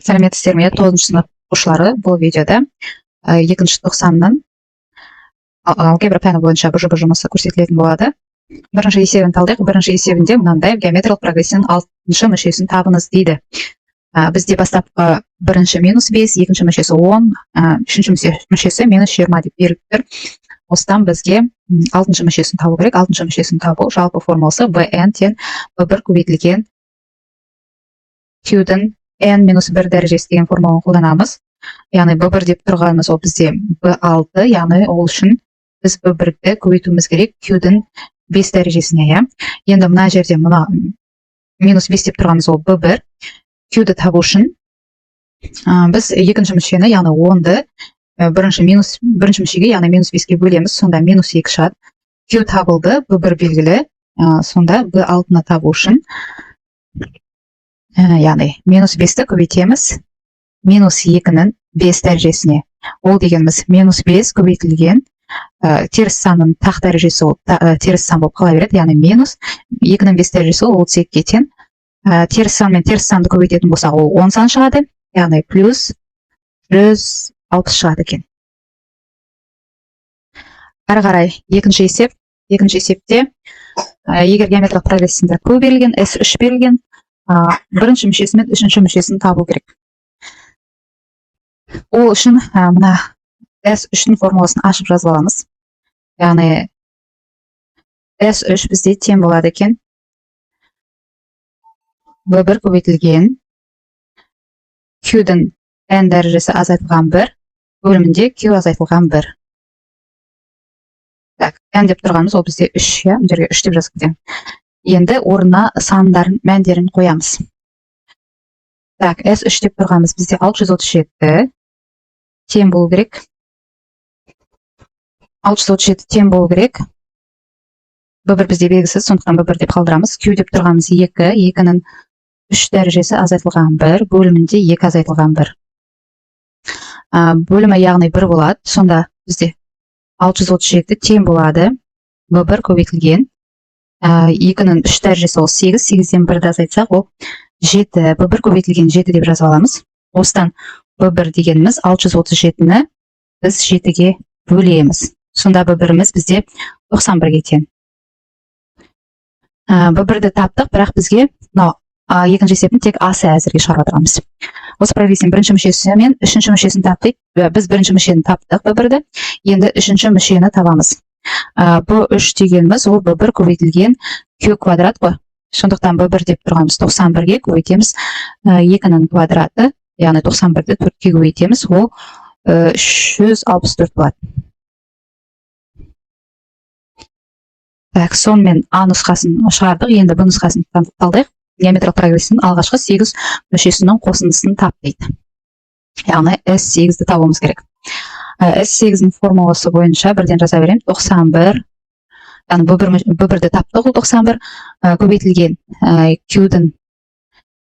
Сәлеметсіздер ме? 9-шы сынып оқушылары бұл видеода 2-ші тоқсанның алгебра пәні бойынша бұжы жұмысы көрсетілетін болады. Бірінші есебін талдайық. Бірінші есебінде мынандай: геометриялық прогрессияның 6-шы мүшесін табыңыз дейді. Бізде бастапқы бірінші -5, екінші мүшесі 10, үшінші мүшесі -20 деп беріліп тұр. Осыдан бізге 6-шы мүшесін табу керек. 6-шы мүшесін табу жалпы формуласы bn тең b1 көбейтілген q-дің n-1 дәрежесі деген формуланы қолданамыз. Яғни b1 деп тұрғанымыз ол бізде b6, яғни ол үшін біз b1-ді көбейтуіміз керек q-дің 5 дәрежесіне. Енді мына жерде мына -5 деп тұрғанымыз ол b1, q-ді табу үшін біз екінші мүшені, яғни 10-ды бірінші мүшеге, яғни -5-ке бөлеміз, сонда -2 шығады. Q табылды, b1 белгілі, сонда b6-ны табу үшін яғни -5-ті көбейтеміз -2-нің 5 дәрежесіне. Ол дегеніміз -5 көбейтілген теріс санның тақ дәрежесі ол теріс сан болып қала береді, яғни -2-нің 5 дәрежесі ол 32-ге тең. Теріс сан мен теріс санды көбейтетін болсақ, ол 10 сан шығады, яғни плюс 160 шығады екен. Ары қарай екінші есеп. Екінші есепте егер геометриялық прогрессиясында Q берілген, S3 берілген, бірінші мүшесі мен үшінші мүшесін табу керек. Ол үшін мына S3-дің формуласын ашып жазып аламыз. Яғни S3 бізде тең болады екен b1 көбейтілген Q-дің n дәрежесі азайтылған 1 бөлімінде Q азайтылған 1. n деп тұрғанымыз ол бізде 3, мына жерге 3 деп жазып кетемін. Енді орнына сандарын, мәндерін қоямыз. S3 деп тұрғанымыз бізде 637 тең болу керек. 637 тең болу керек. b1 бізде белгісіз, сондықтан b1 деп қалдырамыз. Q деп тұрғанымыз 2, 2-нің 3 дәрежесі азайтылған 1 бөлімінде 2 азайтылған 1. Бөлімі яғни 1 болады. Сонда бізде 637 тең болады b1 көбейтілген 2-нің 3 дәрежесі ол 8, 8-ден 1-ді азайтсақ ол 7, b1 көбейтілген 7 деп жазып аламыз. Осыдан b1 дегеніміз 637-ні біз 7-ге бөлеміз. Сонда b1-іміз бізде 91-ге тең. b1-ді таптық, бірақ бізге екінші есептің тек асы әзірге шығарып отырамыз. Осы прогрессияның бірінші мүшесі мен үшінші мүшесін таптық. Біз бірінші мүшені таптық b1-ді. Енді үшінші мүшені табамыз. b3 дегеніміз ол b1 көбейтілген q квадрат қой. Сондықтан b1 деп тұрғанымыз 91-ге көбейтеміз 2-нің квадраты, яғни 91-ді 4-ке көбейтеміз, ол 364 болады. Сонымен A нұсқасын шығардық. Енді B нұсқасын талдайық. Геометриялық прогрессияның алғашқы 8 мүшесінің қосындысын тап дейді. Яғни S8-ді табуымыз керек. S8-дің формуласы бойынша бірден жаза беремін. 91, яғни B1-ді таптық, ол 91 көбейтілген Q-дің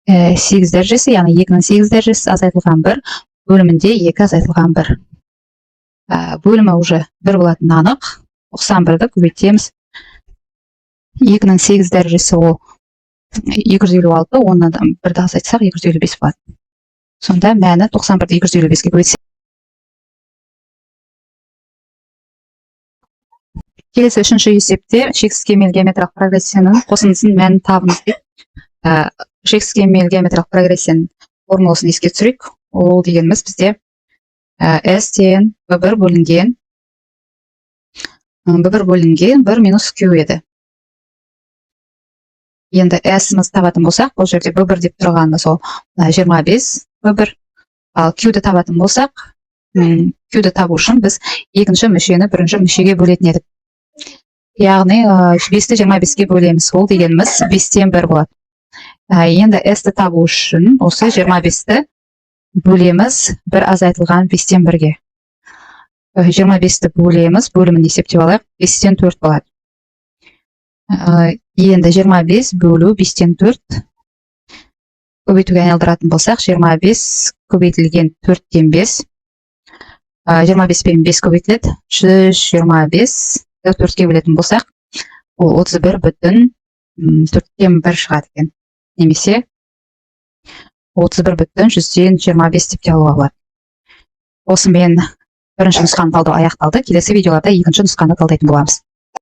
8 дәрежесі, яғни 2-нің 8 дәрежесі азайтылған 1 бөлімінде 2 азайтылған 1. Бөлімі уже 1 болатын анық. 91-ді көбейтеміз 2-нің 8 дәрежесі ол 256, 10-дан 1-ді азайтсақ 255 болады. Сонда мәні 91-ді 255-ге көбейтсек. Келесі үшінші есепте шексіз кемел геометриялық прогрессияның қосындысының мәнін табыңыз дейді. Шексіз кемел геометриялық прогрессияның формуласын еске түсірейік. Ол дегеніміз бізде S тең b1 бөлінген 1 минус Q еді. Енді S-іміз табатын болсақ, бұл жерде b1 деп тұрғанымыз ол 25 b1. Ал Q-ді табатын болсақ, Q-ді табу үшін біз екінші мүшені бірінші мүшеге бөлетін едік. Яғни 5-ті 25-ге бөлеміз. Ол дегеніміз 5-тен 1 болады. Енді S-ті табу үшін осы 25-ті бөлеміз 1 азайтылған 5-тен 1-ге. 25-ті бөлеміз, бөлімін есептеп алайық, 5-тен 4 болады. Енді 25 бөлу 5-тен 4 көбейтуге айналдыратын болсақ, 25 көбейтілген 4-тен 5. 25 пен 5 көбейтіледі. 125 4-ке бөлетін болсақ, ол 31 бүтін 4-тен 1 шығады екен. Немесе 31,125 деп те алуға болады. Осымен бірінші нұсқаны талдау аяқталды. Келесі видеоларда екінші нұсқаны талдайтын боламыз.